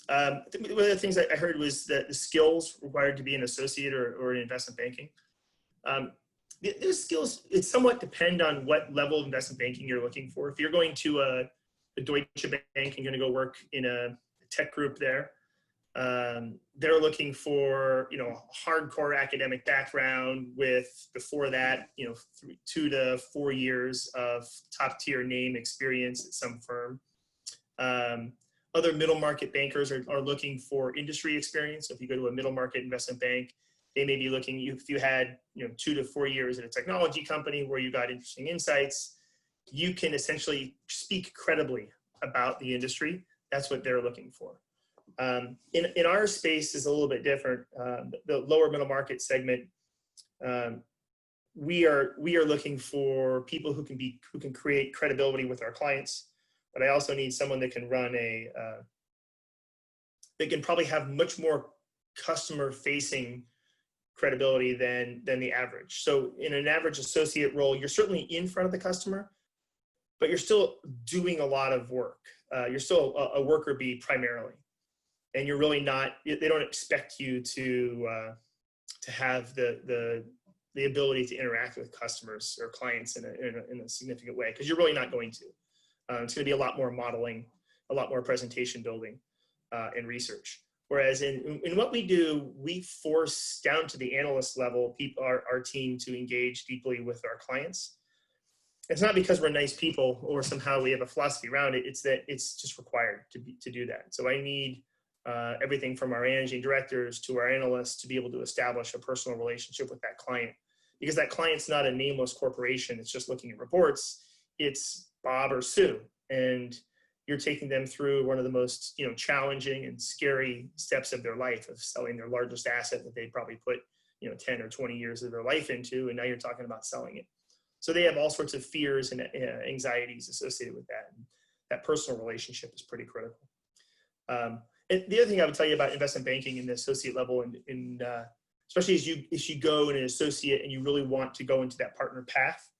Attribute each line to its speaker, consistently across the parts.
Speaker 1: One of the things I heard was that the skills required to be an associate or in investment banking. Those skills, it somewhat depend on what level of investment banking you're looking for. If you're going to a Deutsche Bank and going to go work in a tech group there, they're looking for, hardcore academic background with, before that, 2 to 4 years of top tier name experience at some firm. Other middle market bankers are looking for industry experience. So if you go to a middle market investment bank, they may be looking, if you had 2 to 4 years at a technology company where you got interesting insights, you can essentially speak credibly about the industry. That's what they're looking for. In our space is a little bit different. The lower middle market segment, we are looking for people who can create credibility with our clients. But I also need someone that can run they can probably have much more customer facing credibility than the average. So in an average associate role, you're certainly in front of the customer, but you're still doing a lot of work. You're still a worker bee primarily. And you're really not, they don't expect you to have the ability to interact with customers or clients in a significant way, because you're really not going to. It's going to be a lot more modeling, a lot more presentation building, and research. Whereas in what we do, we force down to the analyst level, our team to engage deeply with our clients. It's not because we're nice people or somehow we have a philosophy around it. It's that it's just required to do that. So I need everything from our managing directors to our analysts to be able to establish a personal relationship with that client, because that client's not a nameless corporation. It's just looking at reports. It's Bob or Sue, and you're taking them through one of the most challenging and scary steps of their life, of selling their largest asset that they probably put 10 or 20 years of their life into, and now you're talking about selling it. So they have all sorts of fears and anxieties associated with that. And that personal relationship is pretty critical. And the other thing I would tell you about investment banking in the associate level, and especially as you go in an associate and you really want to go into that partner path,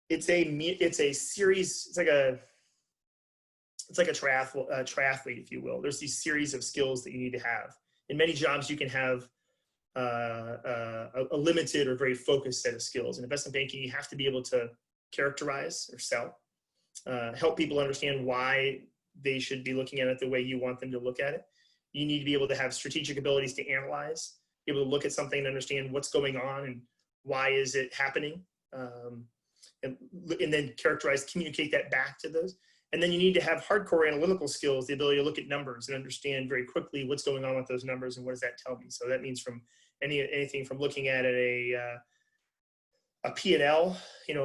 Speaker 1: it's a series. It's like a triathlete, if you will. There's these series of skills that you need to have. In many jobs, you can have a limited or very focused set of skills. In investment banking, you have to be able to characterize or sell, help people understand why they should be looking at it the way you want them to look at it. You need to be able to have strategic abilities to analyze, be able to look at something and understand what's going on and why is it happening, and then characterize, communicate that back to those. And then you need to have hardcore analytical skills, the ability to look at numbers and understand very quickly what's going on with those numbers and what does that tell me. So that means from anything from looking at a P&L,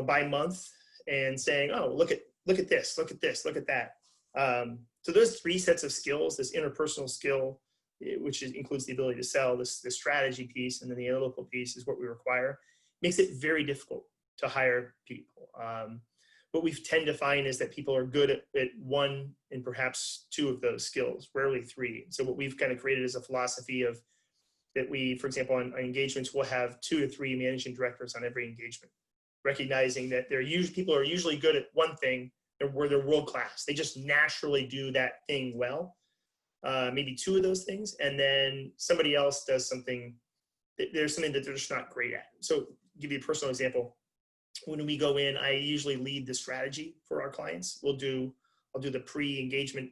Speaker 1: by month and saying, oh, look at this, look at this, look at that. So those 3 sets of skills, this interpersonal skill, which includes the ability to sell, the strategy piece, and then the analytical piece is what we require, makes it very difficult to hire people. What we tend to find is that people are good at 1 and perhaps 2 of those skills, rarely 3. So what we've kind of created is a philosophy of that we, for example, on engagements, we'll have 2 to 3 managing directors on every engagement, recognizing that people are usually good at one thing, they're world-class. They just naturally do that thing well, maybe 2 of those things, and then somebody else does something, there's something that they're just not great at. So give you a personal example. When we go in, I usually lead the strategy for our clients. I'll do the pre-engagement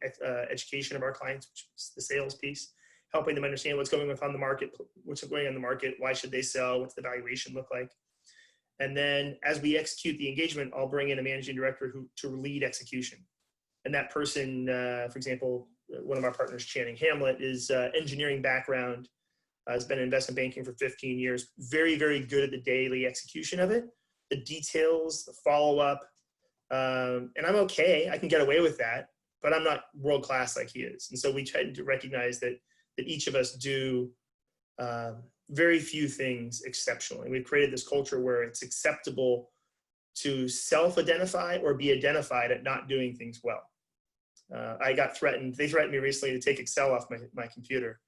Speaker 1: education of our clients, which is the sales piece, helping them understand what's going on the market, what's going on in the market, why should they sell, what's the valuation look like. And then as we execute the engagement, I'll bring in a managing director to lead execution. And that person, for example, one of our partners, Channing Hamlet, is engineering background, has been in investment banking for 15 years, very, very good at the daily execution of it, the details, the follow-up. And I'm okay, I can get away with that, but I'm not world-class like he is. And so we try to recognize that each of us do very few things exceptionally. We've created this culture where it's acceptable to self-identify or be identified at not doing things well. I got threatened. They threatened me recently to take Excel off my computer.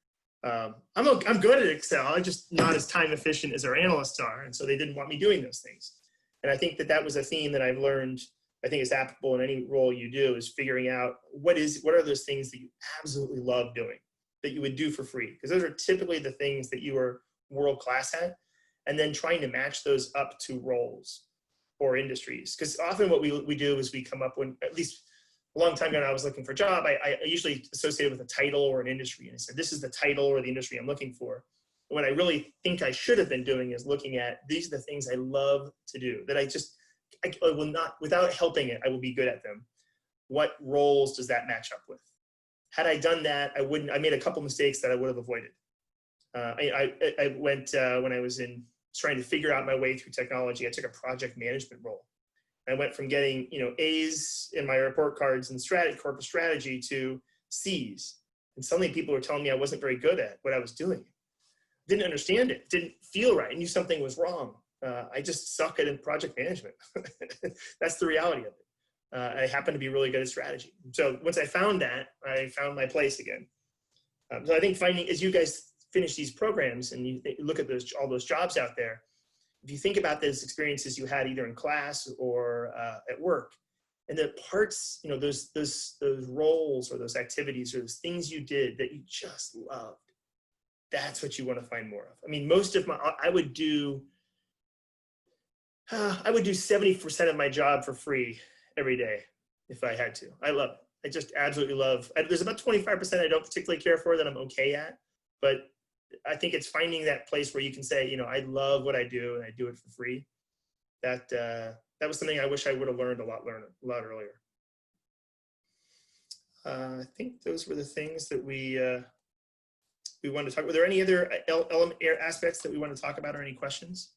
Speaker 1: I'm good at Excel. I'm just not as time efficient as our analysts are. And so they didn't want me doing those things. And I think that was a theme that I've learned I think it's applicable in any role you do, is figuring out what are those things that you absolutely love doing that you would do for free, because those are typically the things that you are world class at, and then trying to match those up to roles or industries. Because often what we do is we come up when, at least a long time ago when I was looking for a job, I usually associated with a title or an industry, and I said, this is the title or the industry I'm looking for. And what I really think I should have been doing is looking at, these are the things I love to do, that I will not, without helping it, I will be good at them. What roles does that match up with? Had I done that, I made a couple mistakes that I would have avoided. I went, when I was trying to figure out my way through technology, I took a project management role. I went from getting, A's in my report cards and corporate strategy to C's. And suddenly people were telling me I wasn't very good at what I was doing. Didn't understand it, didn't feel right. I knew something was wrong. I just suck at project management. That's the reality of it. I happen to be really good at strategy. So once I found that, I found my place again. So I think finding, as you guys finish these programs and you look at all those jobs out there, if you think about those experiences you had either in class or at work, and the parts, those roles or those activities or those things you did that you just loved, that's what you want to find more of. I mean, I would do 70% of my job for free every day if I had to. I love it. I just absolutely love. There's about 25% I don't particularly care for that I'm okay at, but I think it's finding that place where you can say, I love what I do and I do it for free. That was something I wish I would have learned a lot earlier. I think those were the things that we wanted to talk. Were there any other aspects that we want to talk about, or any questions?